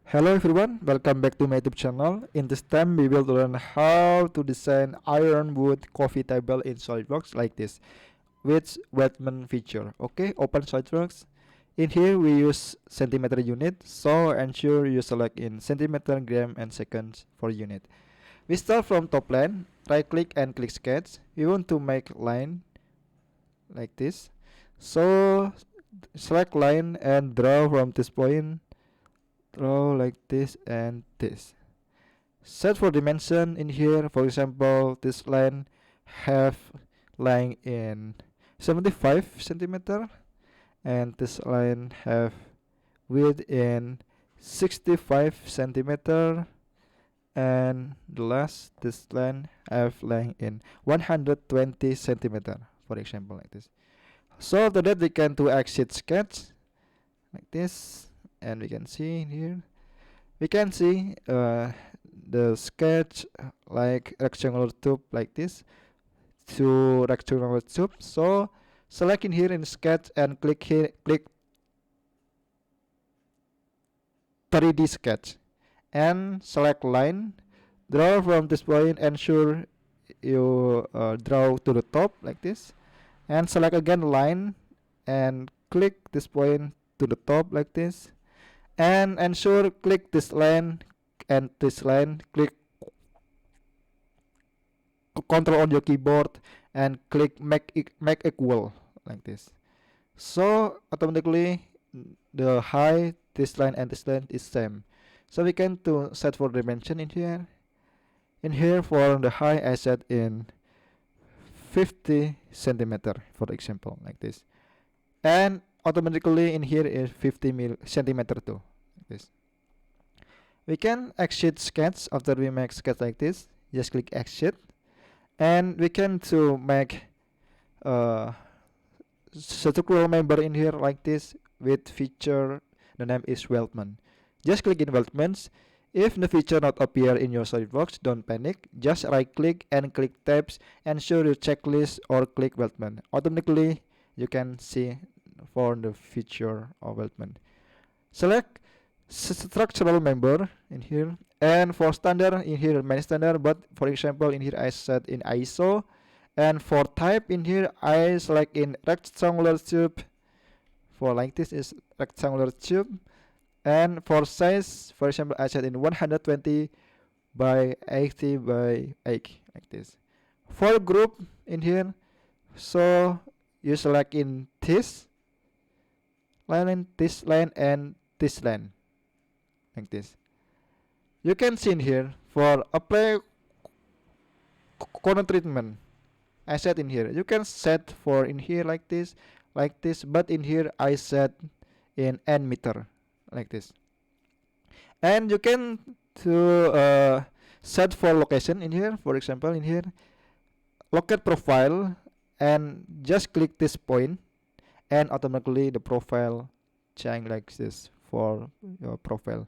Hello everyone, welcome back to my YouTube channel. In this time we will learn how to design ironwood coffee table in SolidWorks like this with Weldment feature. Okay, open SolidWorks. In here we use centimeter unit, so ensure you select in centimeter, gram and seconds for unit. We start from top line, right click and click sketch. We want to make line like this. So select line and draw from this point, draw like this and this. Set for dimension in here. For example, this line have lying in 75 centimeter, and this line have width in 65 centimeter, and the last this line have lying in 120 centimeter, for example, like this. So after that we can do exit sketch like this, and we can see here we can see the sketch like rectangular tube like this, to rectangular tube. So select in here in sketch and click here, click 3D sketch and select line, draw from this point, ensure you draw to the top like this, and select again line and click this point to the top like this, and ensure click this line and this line, click control on your keyboard and click make equal like this. So automatically the height this line and this line is same. So we can to set for dimension in here. In here for the height I set in 50 centimeter for example like this, and automatically in here is 50 centimeter too like this. We can exit sketch after we make sketch like this. Just click exit, and we can to make uh, structural member in here like this with feature. The name is Weldment. Just click in Weldments. If the feature not appear in your SolidWorks, don't panic. Just right click and click tabs and show your checklist or click Weldment. Automatically you can see for the feature of Weldment. Select structural member in here, and for standard in here main standard, but for example in here I set in ISO, and for type in here I select in rectangular tube. For like this is rectangular tube, and for size for example I set in 120 by 80 by 8 like this. For group in here, so you select in this line, this line and this line like this. You can see in here for apply corner treatment I set in here. You can set for in here like this, but in here I set in n meter like this. And you can to set for location in here. For example in here locate profile, and just click this point and automatically the profile change like this for your profile.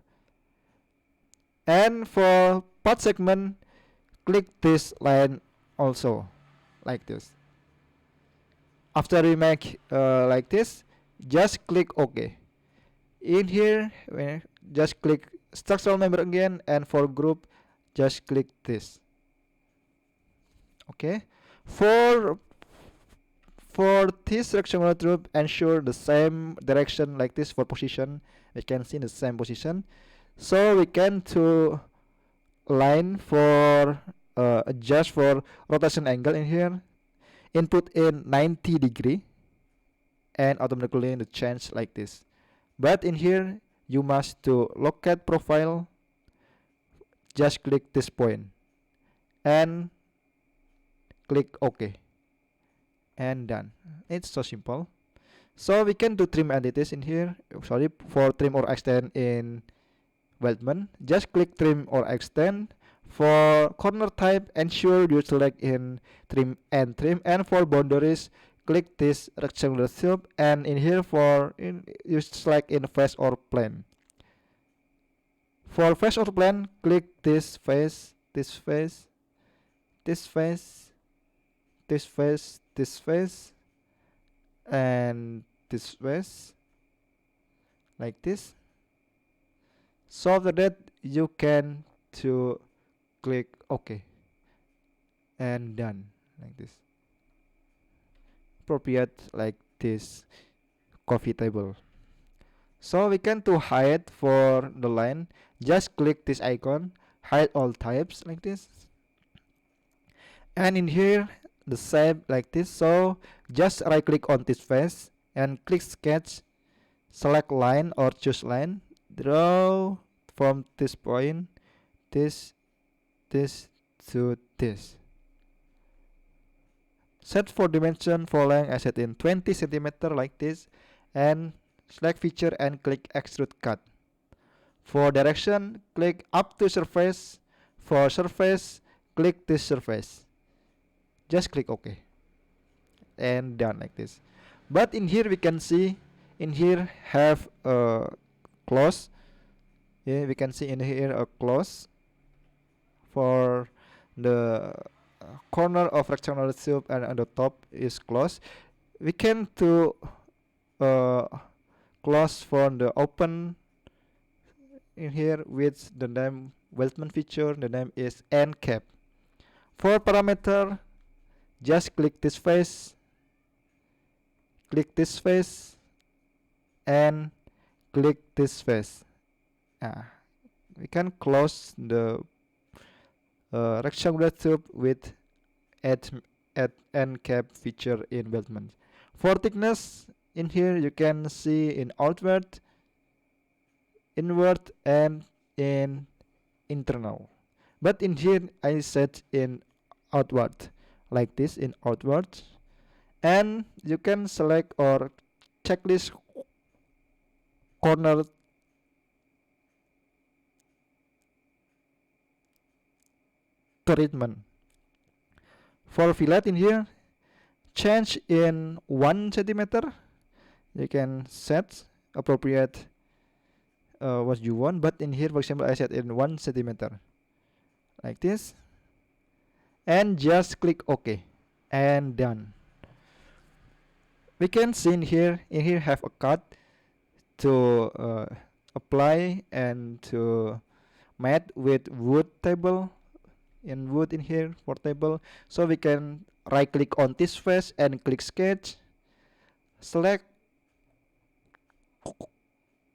And for part segment, click this line also like this. After we make like this, just click OK. In here just click structural member again, and for group just click this. Okay, for this rectangular tube, ensure the same direction like this. For position we can see the same position, so we can to line for adjust for rotation angle in here, input in 90 degree, and automatically the change like this. But in here you must to locate profile, just click this point and click OK, and done. It's so simple. So we can do trim entities in here. Sorry, for trim or extend in Weldment, just click trim or extend. For corner type, ensure you select in trim, and for boundaries click this rectangular tube, and in here for you select in face or plane. For face or plane, click this face, this face, this face, this face, this face, and this face like this. So after that you can to click OK and done like this. Appropriate like this coffee table. So we can to hide for the line, just click this icon, hide all types like this. And in here the same like this. So just right click on this face and click sketch, select line or choose line, draw from this point, this to this. Set for dimension for length, I set in 20 centimeter like this, and select feature and click extrude cut. For direction, click up to surface. For surface, click this surface. Just click OK and done like this. But in here we can see, in here have a close. Yeah, we can see in here a close for the corner of rectangular tube, and on the top is closed. We can to uh, close for the open in here with the name Weltman feature. The name is end cap. For parameter, just click this face, and click this face. We can close the rectangular tube with add end cap feature in Weltman. For thickness, in here you can see in outward, inward, and in internal. But in here I set in outward like this, in outward. And you can select or checklist corner treatment. For fillet in here, change in 1 centimeter. You can set appropriate what you want, but in here, for example, I set in 1 centimeter like this, and just click OK and done. We can see in here have a cut to apply and to mat with wood table, in wood in here for table. So we can right click on this face and click sketch, select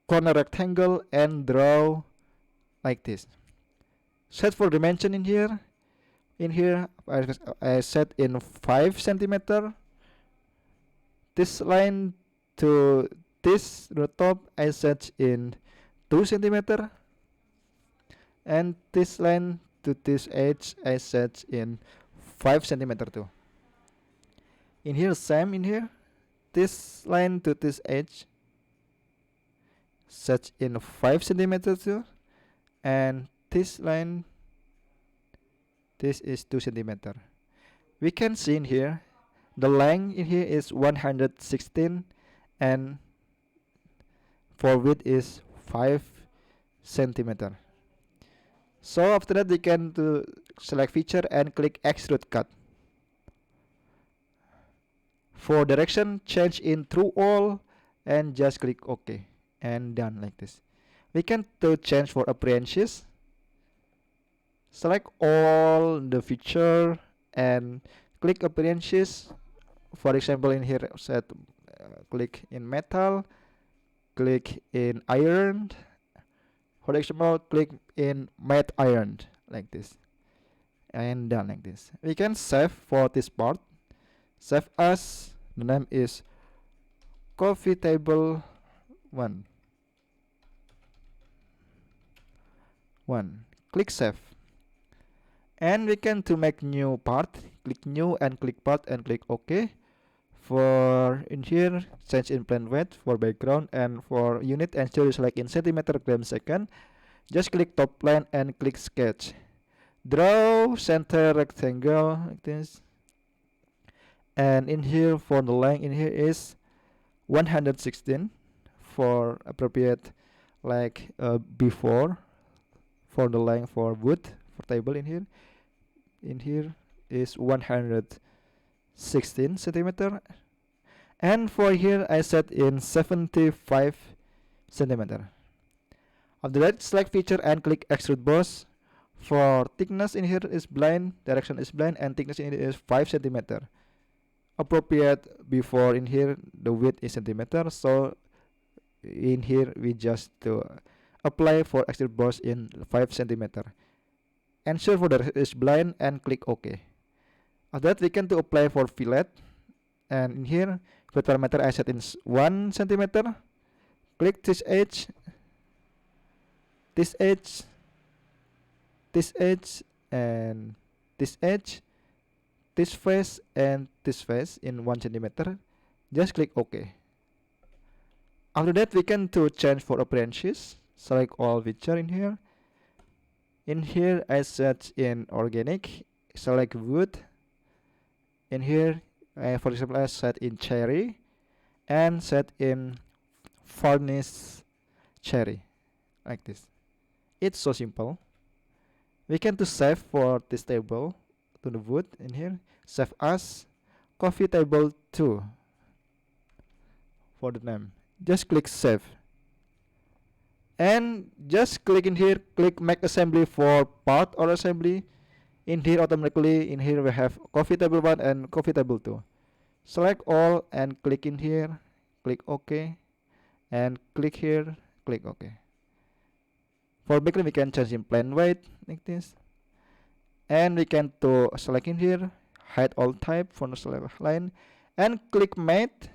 corner rectangle and draw like this. Set for dimension in here. In here I set in 5 centimeter. This line to this the top I set in 2 centimeter, and this line to this edge I set in 5 centimeter too. In here same in here, this line to this edge set in 5 centimeter too, and this line, this is 2 centimeter. We can see in here the length in here is 116, and for width is 5 centimeter. So after that we can to select feature and click extrude cut. For direction, change in through all and just click OK and done like this. We can to change for appearances. Select all the feature and click appearances. For example, in here set click in metal, click in iron. For example, click in matte iron like this and done like this. We can save for this part. Save as, the name is coffee table 1. Click save. And we can to make new part, click new and click part and click OK. For in here, change in plane weight for background, and for unit and story select in centimeter gram second. Just click top line and click sketch. Draw center rectangle like this. And in here for the length in here is 116 for appropriate like before. For the length for wood for table in here. In here is 116 centimeter, and for here I set in 75 centimeter. After that, select feature and click extrude boss. For thickness in here is blind, direction is blind, and thickness in here is 5 centimeter. Appropriate before in here the width is centimeter, so in here we just to apply for extrude boss in 5 centimeter. Ensure for the is blind and click OK. After that, we can to apply for fillet, and in here fillet parameter I set in 1 centimeter. Click this edge, this edge, this edge, and this edge, this face and this face in 1 centimeter. Just click OK. After that, we can to change for appearances. Select all feature in here. In here I set in organic, select wood. In here for example I set in cherry and set in varnish cherry, like this. It's so simple. We can to save for this table to the wood in here. Save as coffee table 2 for the name. Just click save. And just click in here, click make assembly for part or assembly. In here automatically in here we have coffee table 1 and coffee table 2. Select all and click in here, click OK, and click here, click OK. For background we can change in plain white like this, and we can to select in here, hide all type for the select line, and click matte.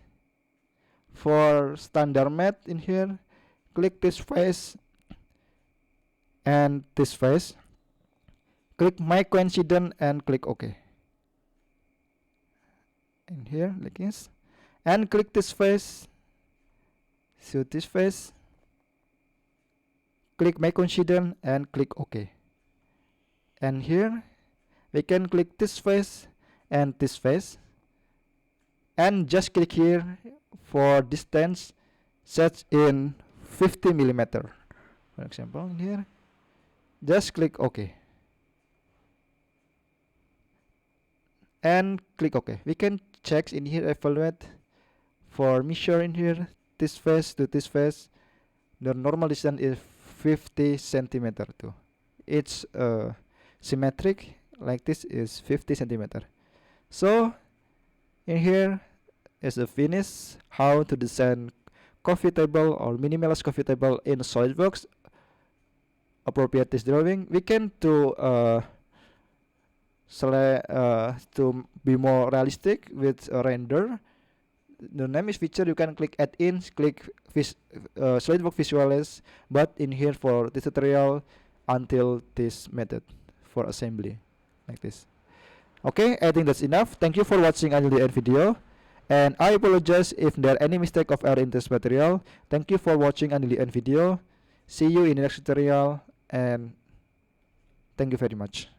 For standard matte in here, click this face and this face, click my coincident and click OK. In here like this, and click this face, show this face, click my coincident and click OK. And here we can click this face and this face, and just click here for distance set in 50 millimeter. For example in here, just click OK and click OK. We can check in here, evaluate for measure in here this face to this face. The normal distance is 50 centimeter too. It's symmetric, like this is 50 centimeter. So in here is the finish how to design coffee table or minimalist coffee table in SolidWorks. Appropriate this drawing. We can to to be more realistic with a render. The name is feature. You can click add in, click SolidWorks visualize, but in here for this tutorial until this method for assembly like this. Okay, I think that's enough. Thank you for watching until the end video, and I apologize if there are any mistake of error in this material. Thank you for watching until the end video. See you in the next tutorial, and thank you very much.